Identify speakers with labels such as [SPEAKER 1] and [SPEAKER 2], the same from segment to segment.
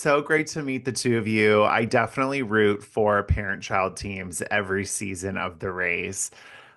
[SPEAKER 1] so great to meet the two of you. I definitely root for parent-child teams every season of the race.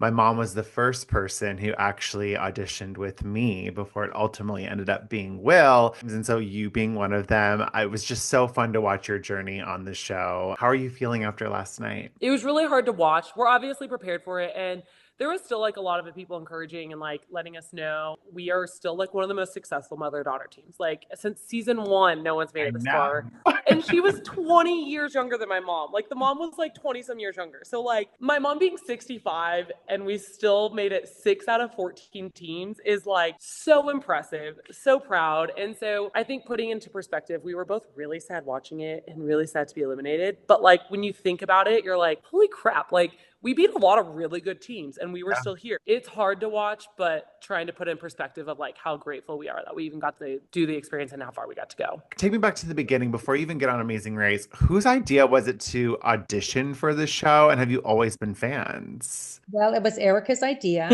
[SPEAKER 1] My mom was the first person who actually auditioned with me before it ultimately ended up being Will. And so you being one of them, it was just so fun to watch your journey on the show. How are you feeling after last night?
[SPEAKER 2] It was really hard to watch. We're obviously prepared for it, and there was still like a lot of the people encouraging and like letting us know we are still like one of the most successful mother-daughter teams. Like since season 1, no one's made
[SPEAKER 1] I
[SPEAKER 2] it this
[SPEAKER 1] know.
[SPEAKER 2] far. And she was 20 years younger than my mom. Like the mom was like 20 some years younger. So like my mom being 65 and we still made it 6 out of 14 teams is like so impressive, so proud. And so I think putting into perspective, we were both really sad watching it and really sad to be eliminated. But like when you think about it, you're like, holy crap, like we beat a lot of really good teams and we were still here. It's hard to watch, but trying to put in perspective of like how grateful we are that we even got to do the experience and how far we got to go.
[SPEAKER 1] Take me back to the beginning before you even get on Amazing Race. Whose idea was it to audition for the show? And have you always been fans?
[SPEAKER 3] Well, it was Erica's idea.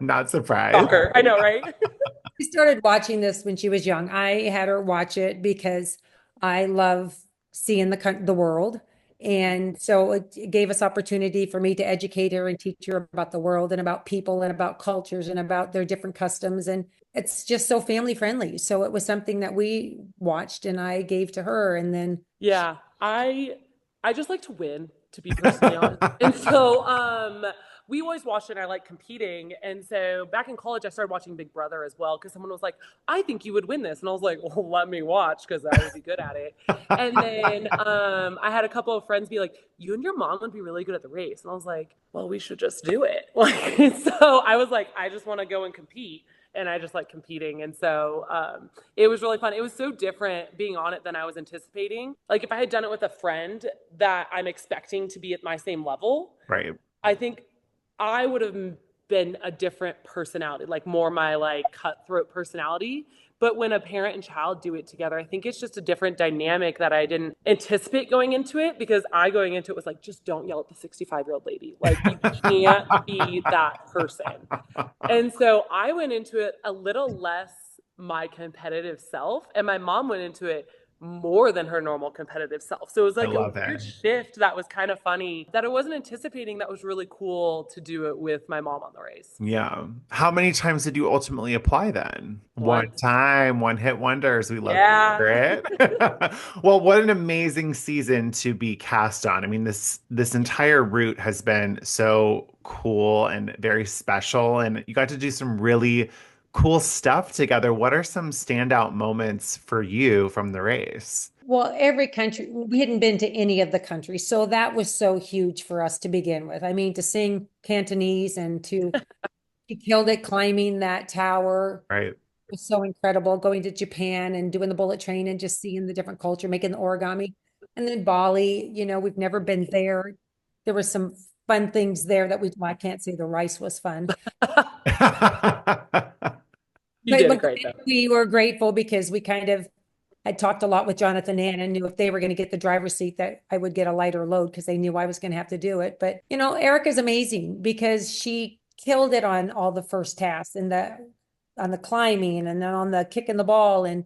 [SPEAKER 1] Not surprised.
[SPEAKER 2] Stalker. I know, right?
[SPEAKER 3] She started watching this when she was young. I had her watch it because I love seeing the world. And so it gave us opportunity for me to educate her and teach her about the world and about people and about cultures and about their different customs. And it's just so family friendly. So it was something that we watched and I gave to her. And then
[SPEAKER 2] Yeah, I just like to win, to be personally honest. And so we always watched it and I like competing. And so back in college I started watching Big Brother as well because someone was like, I think you would win this. And I was like, well, let me watch because I would be good at it. And then I had a couple of friends be like, you and your mom would be really good at the race. And I was like, well, we should just do it. Like so I was like, I just want to go and compete and I just like competing. And so it was really fun. It was so different being on it than I was anticipating. Like if I had done it with a friend that I'm expecting to be at my same level,
[SPEAKER 1] Right.
[SPEAKER 2] I think I would have been a different personality, like more my like cutthroat personality. But when a parent and child do it together, I think it's just a different dynamic that I didn't anticipate going into it because I going into it was like, just don't yell at the 65-year-old lady. Like you can't be that person. And so I went into it a little less my competitive self, and my mom went into it more than her normal competitive self. So it was
[SPEAKER 1] I
[SPEAKER 2] like a
[SPEAKER 1] love it.
[SPEAKER 2] weird shift that was kind of funny that I wasn't anticipating. That was really cool to do it with my mom on the race.
[SPEAKER 1] Yeah. How many times did you ultimately apply then? One
[SPEAKER 2] Once.
[SPEAKER 1] time, one hit wonders. We love to
[SPEAKER 2] Yeah.
[SPEAKER 1] hear it. Well, what an amazing season to be cast on. I mean, this entire route has been so cool and very special, and you got to do some really cool stuff together. What are some standout moments for you from the race?
[SPEAKER 3] well, every country, we hadn't been to any of the countries. So that was so huge for us to begin with. I mean, to sing Cantonese and to, she killed it climbing that tower
[SPEAKER 1] Right.
[SPEAKER 3] was so incredible. Going to Japan and doing the bullet train and just seeing the different culture, making the origami. And then Bali, we've never been there. There were some fun things there that well, I can't say the rice was fun.
[SPEAKER 2] You
[SPEAKER 3] But,
[SPEAKER 2] did
[SPEAKER 3] but
[SPEAKER 2] great though.
[SPEAKER 3] we were grateful because we kind of had talked a lot with Jonathan and knew if they were going to get the driver's seat that I would get a lighter load because they knew I was going to have to do it. But Erica's amazing because she killed it on all the first tasks and the on the climbing and then on the kicking the ball and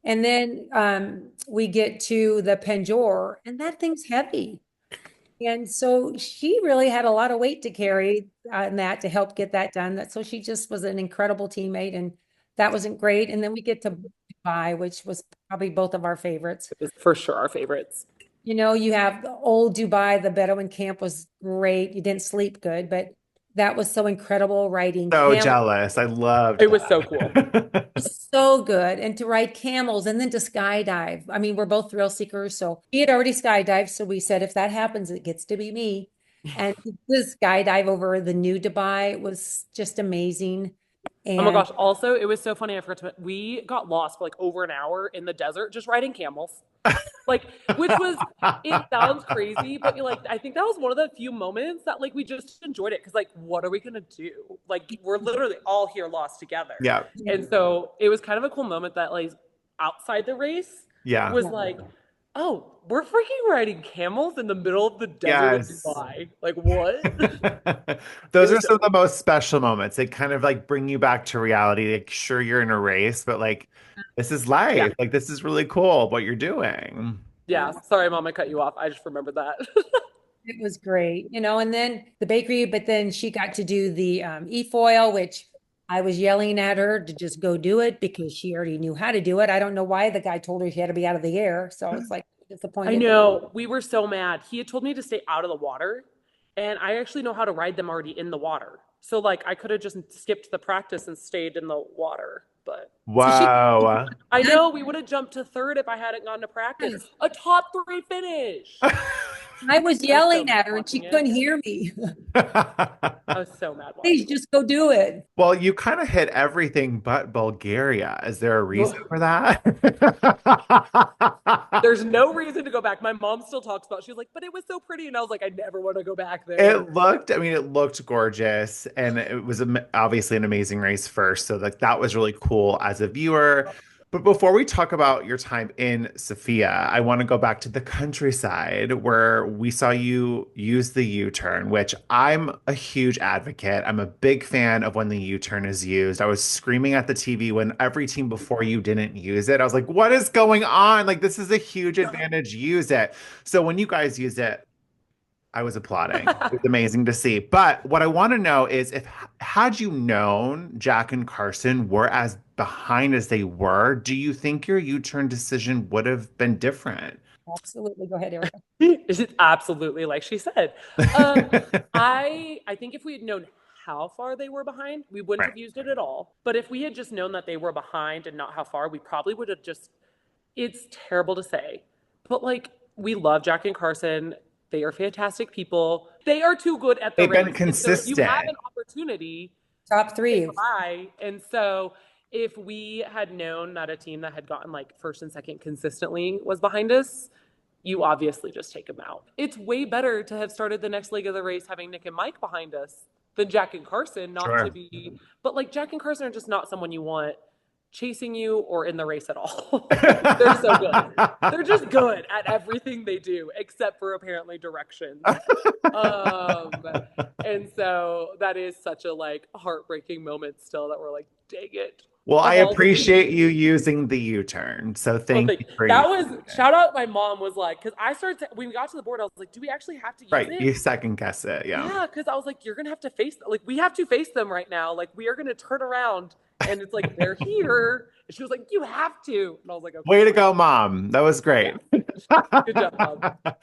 [SPEAKER 3] then we get to the Penjor and that thing's heavy. And so she really had a lot of weight to carry on that to help get that done. So she just was an incredible teammate, and that wasn't great. And then we get to Dubai, which was probably both of our favorites.
[SPEAKER 2] It was for sure our favorites.
[SPEAKER 3] You have the old Dubai, the Bedouin camp was great. You didn't sleep good, but that was so incredible riding
[SPEAKER 1] So
[SPEAKER 3] camels.
[SPEAKER 1] jealous. I loved
[SPEAKER 2] It was so cool.
[SPEAKER 1] that.
[SPEAKER 3] So good. And to ride camels and then to skydive. I mean, we're both thrill seekers. So he had already skydived. So we said, if that happens, it gets to be me. And the skydive over the new Dubai was just amazing.
[SPEAKER 2] Oh my
[SPEAKER 3] And
[SPEAKER 2] gosh. Also, it was so funny. I forgot to, we got lost for like over an hour in the desert just riding camels. Like, which was, it sounds crazy, but like, I think that was one of the few moments that like we just enjoyed it. Cause like, what are we going to do? Like, we're literally all here lost together.
[SPEAKER 1] Yeah.
[SPEAKER 2] And so it was kind of a cool moment that like outside the race
[SPEAKER 1] Yeah.
[SPEAKER 2] was like, Oh, we're freaking riding camels in the middle of the desert of
[SPEAKER 1] Yes.
[SPEAKER 2] Dubai. Like, what? It
[SPEAKER 1] Those
[SPEAKER 2] was
[SPEAKER 1] are
[SPEAKER 2] so
[SPEAKER 1] some of the
[SPEAKER 2] cool.
[SPEAKER 1] most special moments. They kind of like bring you back to reality. Like, sure, you're in a race, but like, this is
[SPEAKER 2] Yeah.
[SPEAKER 1] life. Like, this is really cool what you're doing.
[SPEAKER 2] Yeah. Sorry, Mom, I cut you off. I just remembered that.
[SPEAKER 3] It was great, and then the bakery, but then she got to do the e-foil, which I was yelling at her to just go do it because she already knew how to do it. I don't know why the guy told her she had to be out of the air. So it's like
[SPEAKER 2] I
[SPEAKER 3] disappointed.
[SPEAKER 2] know. We were so mad. He had told me to stay out of the water, and I actually know how to ride them already in the water. So, like, I could have just skipped the practice and stayed in the water. But
[SPEAKER 3] So she
[SPEAKER 1] Wow.
[SPEAKER 2] I know we would have jumped to third if I hadn't gone to practice. A top three finish.
[SPEAKER 3] I was
[SPEAKER 2] I was so
[SPEAKER 3] yelling
[SPEAKER 2] mad
[SPEAKER 3] at her and she
[SPEAKER 2] watching it.
[SPEAKER 3] couldn't hear me.
[SPEAKER 2] I was so mad
[SPEAKER 3] Please
[SPEAKER 2] watching
[SPEAKER 3] just go do it.
[SPEAKER 1] Well, you kind of hit everything but Bulgaria. Is there a reason
[SPEAKER 2] it.
[SPEAKER 1] for that?
[SPEAKER 2] There's no reason to go back. My mom still talks about it. She was like, but it was so pretty. And I was like, I never want to go back there.
[SPEAKER 1] I mean, it looked gorgeous and it was obviously an amazing race first. So like that was really cool as a viewer. But before we talk about your time in Sofia, I want to go back to the countryside where we saw you use the U-turn, which I'm a huge advocate. I'm a big fan of when the U-turn is used. I was screaming at the TV when every team before you didn't use it. I was like, what is going on? Like, this is a huge advantage. Use it. So when you guys used it, I was applauding. It was amazing to see. But what I want to know is if had you known Jack and Carson were as behind as they were, do you think your U-turn decision would have been different?
[SPEAKER 3] Absolutely. Go ahead, Erica.
[SPEAKER 2] Is it absolutely like she said? Um, I think if we had known how far they were behind, we wouldn't
[SPEAKER 1] Right.
[SPEAKER 2] have used it at all. But if we had just known that they were behind and not how far, we probably would have just it's terrible to say. But like we love Jack and Carson. They are fantastic people. They are too good at the
[SPEAKER 1] They've been
[SPEAKER 2] race. And so you have
[SPEAKER 1] consistent.
[SPEAKER 2] an opportunity
[SPEAKER 3] Top
[SPEAKER 2] to
[SPEAKER 3] three.
[SPEAKER 2] buy. And so if we had known that a team that had gotten like first and second consistently was behind us, you obviously just take them out. It's way better to have started the next leg of the race having Nick and Mike behind us than Jack and Carson not to
[SPEAKER 1] Sure.
[SPEAKER 2] be. But like Jack and Carson are just not someone you want chasing you or in the race at all. They're so good. They're just good at everything they do, except for apparently directions. Um, and so that is such a like heartbreaking moment still that we're like, dang it.
[SPEAKER 1] Well, I
[SPEAKER 2] Of all the
[SPEAKER 1] appreciate
[SPEAKER 2] things.
[SPEAKER 1] you using the U-turn. So
[SPEAKER 2] Well,
[SPEAKER 1] thank
[SPEAKER 2] thank
[SPEAKER 1] you
[SPEAKER 2] you.
[SPEAKER 1] for
[SPEAKER 2] That
[SPEAKER 1] using
[SPEAKER 2] was
[SPEAKER 1] it.
[SPEAKER 2] shout out. My mom was like, because I started when we got to the board, I was like, do we actually have to use
[SPEAKER 1] Right.
[SPEAKER 2] it?
[SPEAKER 1] You second guess it. Yeah.
[SPEAKER 2] Yeah, because I was like, you're gonna have to face like we have to face them right now. Like we are gonna turn around and it's like they're here. And she was like, you have to. And I was like, okay,
[SPEAKER 1] Way to
[SPEAKER 2] fine.
[SPEAKER 1] go, Mom. That was
[SPEAKER 2] Yeah.
[SPEAKER 1] great.
[SPEAKER 2] Good job, Mom.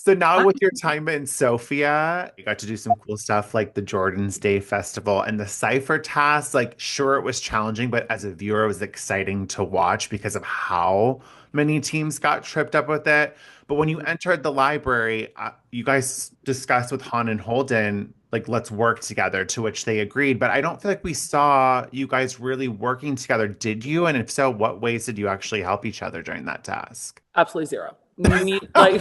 [SPEAKER 1] So now with your time in Sofia, you got to do some cool stuff like the Jordan's Day Festival and the Cypher task. Like, sure, it was challenging, but as a viewer, it was exciting to watch because of how many teams got tripped up with it. But when you entered the library, you guys discussed with Han and Holden, like, let's work together, to which they agreed. But I don't feel like we saw you guys really working together. Did you? And if so, what ways did you actually help each other during that task?
[SPEAKER 2] Absolutely zero. Like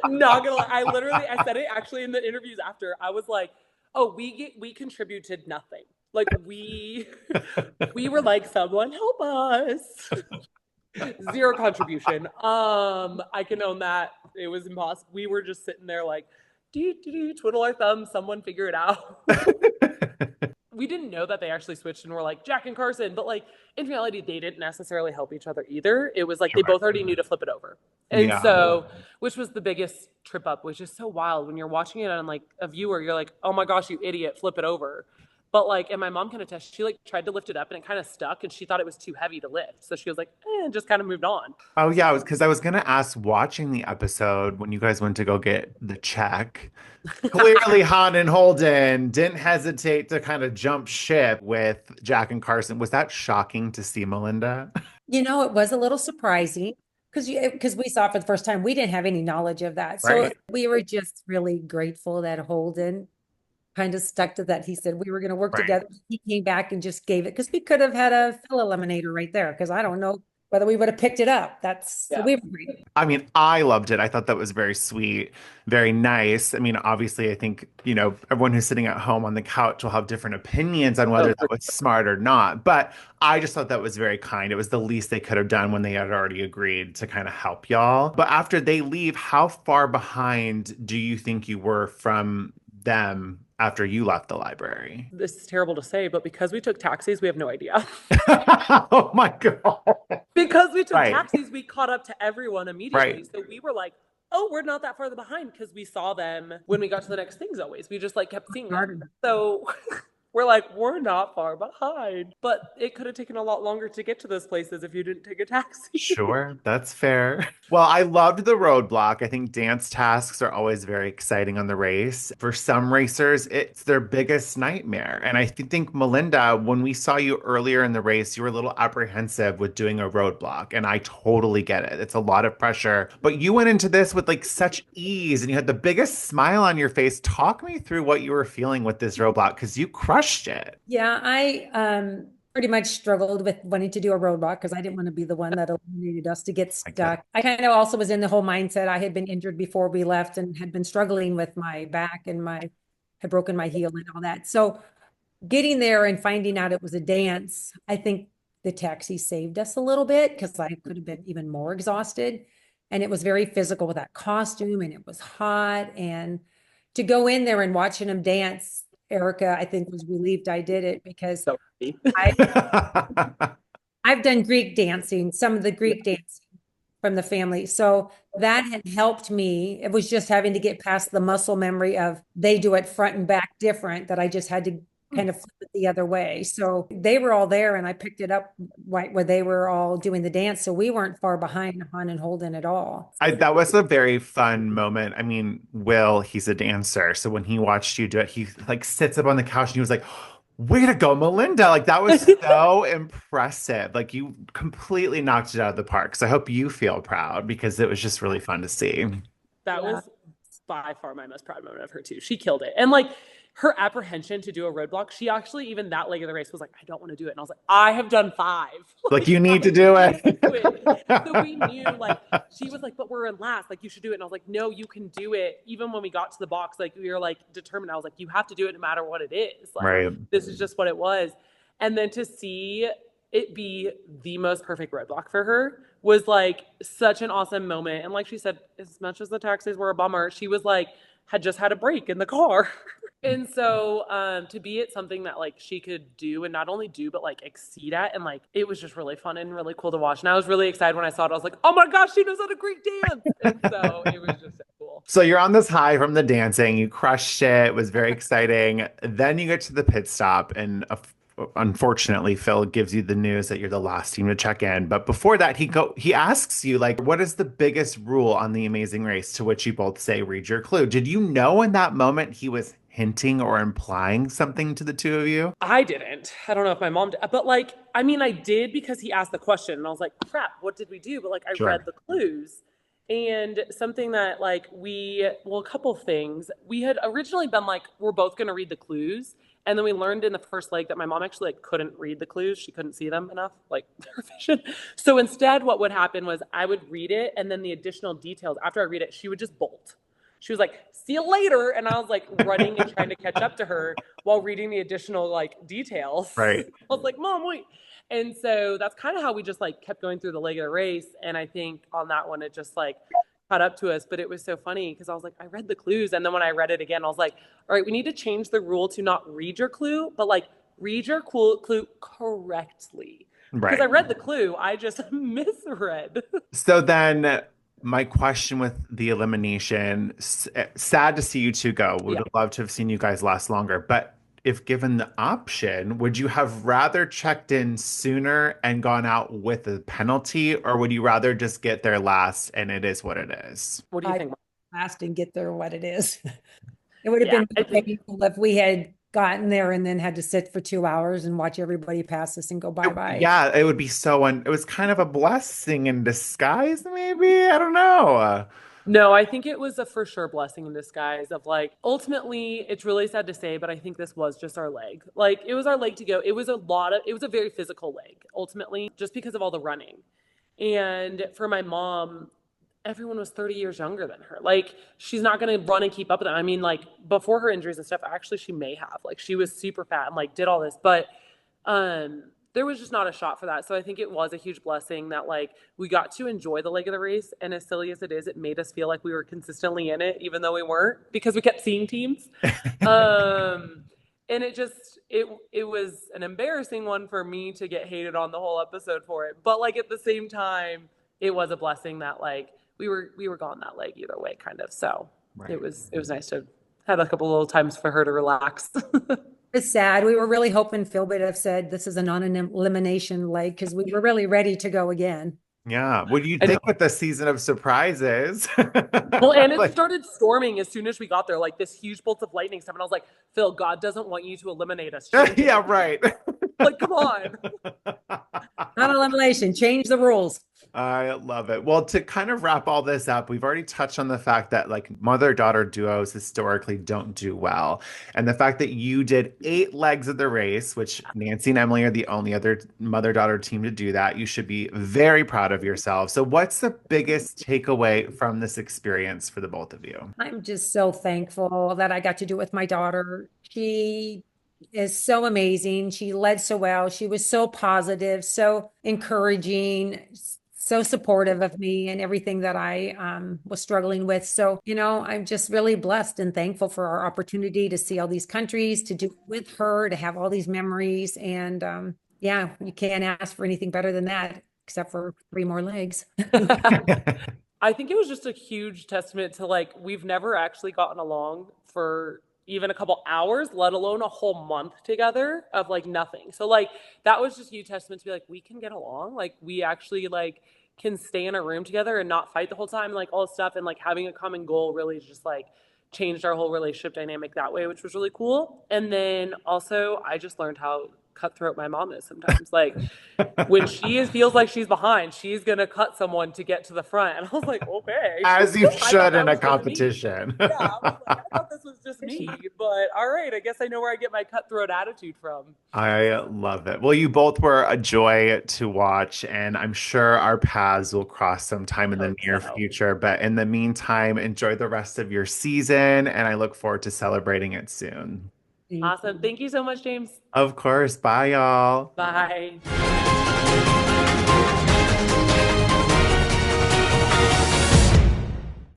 [SPEAKER 2] not gonna lie. I said it actually in the interviews after. I was like, oh, we contributed nothing. Like we were like, someone help us. Zero contribution. I can own that. It was impossible. We were just sitting there like, twiddle our thumbs, someone figure it out. We didn't know that they actually switched and were like Jack and Carson, but like in reality, they didn't necessarily help each other either. It was like they
[SPEAKER 1] Sure.
[SPEAKER 2] both already knew to flip it over. And
[SPEAKER 1] Yeah.
[SPEAKER 2] so, which was the biggest trip up, which is so wild when you're watching it on like a viewer, you're like, oh my gosh, you idiot, flip it over. But like, and my mom can attest, she like tried to lift it up and it kind of stuck and she thought it was too heavy to lift. So she was like, and just kind of moved on.
[SPEAKER 1] Oh yeah, because I was gonna ask watching the episode when you guys went to go get the check. Clearly, Han and Holden didn't hesitate to kind of jump ship with Jack and Carson. Was that shocking to see, Melinda?
[SPEAKER 3] It was a little surprising because we saw it for the first time. We didn't have any knowledge of that. So
[SPEAKER 1] Right.
[SPEAKER 3] we were just really grateful that Holden kind of stuck to that. He said we were going to work
[SPEAKER 1] Right.
[SPEAKER 3] together. He came back and just gave it because we could have had a fill eliminator right there because I don't know whether we would have picked it up. That's so
[SPEAKER 2] Yeah.
[SPEAKER 3] we were great.
[SPEAKER 1] I mean, I loved it. I thought that was very sweet, very nice. I mean, obviously, I think, everyone who's sitting at home on the couch will have different opinions on whether
[SPEAKER 2] Oh,
[SPEAKER 1] that was smart or not. But I just thought that was very kind. It was the least they could have done when they had already agreed to kind of help y'all. But after they leave, how far behind do you think you were from them after you left the library?
[SPEAKER 2] this is terrible to say, but because we took taxis, we have no idea.
[SPEAKER 1] Oh my God.
[SPEAKER 2] Because we took
[SPEAKER 1] Right,
[SPEAKER 2] taxis, we caught up to everyone
[SPEAKER 1] right.
[SPEAKER 2] immediately. So we were like, oh, we're not that far behind because we saw them when we got to the next things always. We just like kept seeing them. So we're like, we're not far behind. But it could have taken a lot longer to get to those places if you didn't take a taxi.
[SPEAKER 1] Sure, that's fair. Well, I loved the roadblock. I think dance tasks are always very exciting on the race. For some racers, it's their biggest nightmare. And I think, Melinda, when we saw you earlier in the race, you were a little apprehensive with doing a roadblock. And I totally get it. It's a lot of pressure. But you went into this with like such ease and you had the biggest smile on your face. Talk me through what you were feeling with this roadblock because you crushed it.
[SPEAKER 3] Yeah, I pretty much struggled with wanting to do a roadblock because I didn't want to be the one that eliminated us to get
[SPEAKER 1] I get it.
[SPEAKER 3] stuck. I kind of also was in the whole mindset. I had been injured before we left and had been struggling with my back and my had broken my heel and all that. So getting there and finding out it was a dance, I think the taxi saved us a little bit because I could have been even more exhausted. And it was very physical with that costume and it was hot. And to go in there and watching them dance, Erica, I think was relieved I did it because
[SPEAKER 2] So happy.
[SPEAKER 3] I I've done Greek dancing, some of the Greek dancing from the family. So that had helped me. It was just having to get past the muscle memory of they do it front and back different that I just had to kind of flip it the other way. So they were all there and I picked it up right where they were all doing the dance. So we weren't far behind Han and Holden at all.
[SPEAKER 1] That was a very fun moment. I mean, Will, he's a dancer. So when he watched you do it, he like sits up on the couch and he was like, way to go, Melinda. Like that was so impressive. Like you completely knocked it out of the park. So I hope you feel proud because it was just really fun to see.
[SPEAKER 2] That
[SPEAKER 3] Yeah.
[SPEAKER 2] was by far my most proud moment of her too. She killed it. And like her apprehension to do a roadblock, she actually even that leg of the race was like, I don't want to do it. And I was like, I have done 5.
[SPEAKER 1] Like you need to
[SPEAKER 2] I
[SPEAKER 1] do
[SPEAKER 2] need
[SPEAKER 1] it.
[SPEAKER 2] to do it. So we knew like she was like, but we're in last, like you should do it. And I was like, no, you can do it. Even when we got to the box, like we were like determined. I was like, you have to do it no matter what it is. Like
[SPEAKER 1] Right.
[SPEAKER 2] this is just what it was. And then to see it be the most perfect roadblock for her was like such an awesome moment. And like she said, as much as the taxis were a bummer, she was like, had just had a break in the car. And so to be at something that like she could do and not only do but like exceed at, and like it was just really fun and really cool to watch. And I was really excited when I saw it. I was like, oh my gosh, she knows how to Greek dance. And so it was just so cool.
[SPEAKER 1] So you're on this high from the dancing. You crushed it. It was very exciting. Then you get to the pit stop, and unfortunately, Phil gives you the news that you're the last team to check in. But before that, he asks you like, "What is the biggest rule on the Amazing Race?" To which you both say, "Read your clue." Did you know in that moment he was hinting or implying something to the two of you?
[SPEAKER 2] I didn't. I don't know if my mom did, but like, I mean, I did because he asked the question and I was like, crap, what did we do? But like, I
[SPEAKER 1] Sure.
[SPEAKER 2] read the clues. And something that like a couple things. We had originally been like, we're both going to read the clues. And then we learned in the first leg that my mom actually like couldn't read the clues. She couldn't see them enough, like her vision. So instead, what would happen was I would read it, and then the additional details after I read it, she would just bolt. She was like, "See you later," and I was like running and trying to catch up to her while reading the additional like details. I
[SPEAKER 1] Right.
[SPEAKER 2] was like, "Mom, wait." And so that's kind of how we just like kept going through the leg of the race. And I think on that one, it just like caught up to us. But it was so funny because I was like, I read the clues. And then when I read it again, I was like, all right, we need to change the rule to not read your clue, but like read your clue correctly. Because I
[SPEAKER 1] Right.
[SPEAKER 2] read the clue, I just misread.
[SPEAKER 1] So then my question with the elimination, sad to see you two go. Would
[SPEAKER 2] Yeah.
[SPEAKER 1] have loved to have seen you guys last longer. But if given the option, would you have rather checked in sooner and gone out with a penalty, or would you rather just get there last and it is what it is?
[SPEAKER 2] What do you
[SPEAKER 3] I
[SPEAKER 2] think?
[SPEAKER 3] last and get there what it is. It would have
[SPEAKER 2] Yeah,
[SPEAKER 3] been
[SPEAKER 2] I
[SPEAKER 3] more
[SPEAKER 2] think
[SPEAKER 3] painful if we had gotten there and then had to sit for 2 hours and watch everybody pass us and go bye-bye.
[SPEAKER 1] Yeah, it would be it was kind of a blessing in disguise, maybe. I don't know.
[SPEAKER 2] no, I think it was a for sure blessing in disguise of like ultimately it's really sad to say, but I think this was just our leg. Like it was our leg to go. It was a very physical leg, ultimately, just because of all the running. And for my mom, everyone was 30 years younger than her. Like, she's not going to run and keep up with them. I mean, like, before her injuries and stuff, actually, she may have. Like, she was super fat and, like, did all this. But there was just not a shot for that. So I think it was a huge blessing that, like, we got to enjoy the leg of the race. And as silly as it is, it made us feel like we were consistently in it, even though we weren't, because we kept seeing teams. Um, and it was an embarrassing one for me to get hated on the whole episode for it. But like at the same time, it was a blessing that like we were gone that leg either way, kind of. So
[SPEAKER 1] Right.
[SPEAKER 2] it was nice to have a couple little times for her to relax.
[SPEAKER 3] It's sad. We were really hoping Phil would have said this is a non-elimination leg because we were really ready to go again.
[SPEAKER 1] Yeah. What do you
[SPEAKER 2] I know.
[SPEAKER 1] think with the season of surprises?
[SPEAKER 2] Well, and it
[SPEAKER 1] Like,
[SPEAKER 2] started storming as soon as we got there, like this huge bolt of lightning stuff. And I was like, Phil, God doesn't want you to eliminate us. Change it.
[SPEAKER 1] yeah, right.
[SPEAKER 2] Like, come on.
[SPEAKER 3] Non-elimination, change the rules.
[SPEAKER 1] I love it. Well, to kind of wrap all this up, we've already touched on the fact that like mother-daughter duos historically don't do well. And the fact that you did 8 legs of the race, which Nancy and Emily are the only other mother-daughter team to do that. You should be very proud of yourself. So what's the biggest takeaway from this experience for the both of you?
[SPEAKER 3] I'm just so thankful that I got to do it with my daughter. She is so amazing. She led so well. She was so positive, so encouraging, so supportive of me and everything that I was struggling with. So, I'm just really blessed and thankful for our opportunity to see all these countries, to do it with her, to have all these memories. And yeah, you can't ask for anything better than that, except for 3 more legs.
[SPEAKER 2] I think it was just a huge testament to like we've never actually gotten along for even a couple hours, let alone a whole month together of like nothing. So like that was just a huge testament to be like we can get along, like we actually like can stay in a room together and not fight the whole time, like all this stuff, and like having a common goal really just like changed our whole relationship dynamic that way, which was really cool. And then also I just learned how cutthroat my mom is sometimes. Like when feels like she's behind, she's gonna cut someone to get to the front. And I was like, okay.
[SPEAKER 1] As you
[SPEAKER 2] I thought
[SPEAKER 1] should in
[SPEAKER 2] that
[SPEAKER 1] a
[SPEAKER 2] was just me.
[SPEAKER 1] competition.
[SPEAKER 2] Yeah, I was like, I thought this was just me, but all right, I guess I know where I get my cutthroat attitude from.
[SPEAKER 1] I love it. Well, you both were a joy to watch, and I'm sure our paths will cross sometime in the
[SPEAKER 2] Hope
[SPEAKER 1] near
[SPEAKER 2] so.
[SPEAKER 1] future. But in the meantime, enjoy the rest of your season, and I look forward to celebrating it soon.
[SPEAKER 3] Thank
[SPEAKER 2] Awesome.
[SPEAKER 3] you.
[SPEAKER 2] Thank you so much, James.
[SPEAKER 1] Of course. Bye, y'all.
[SPEAKER 2] Bye.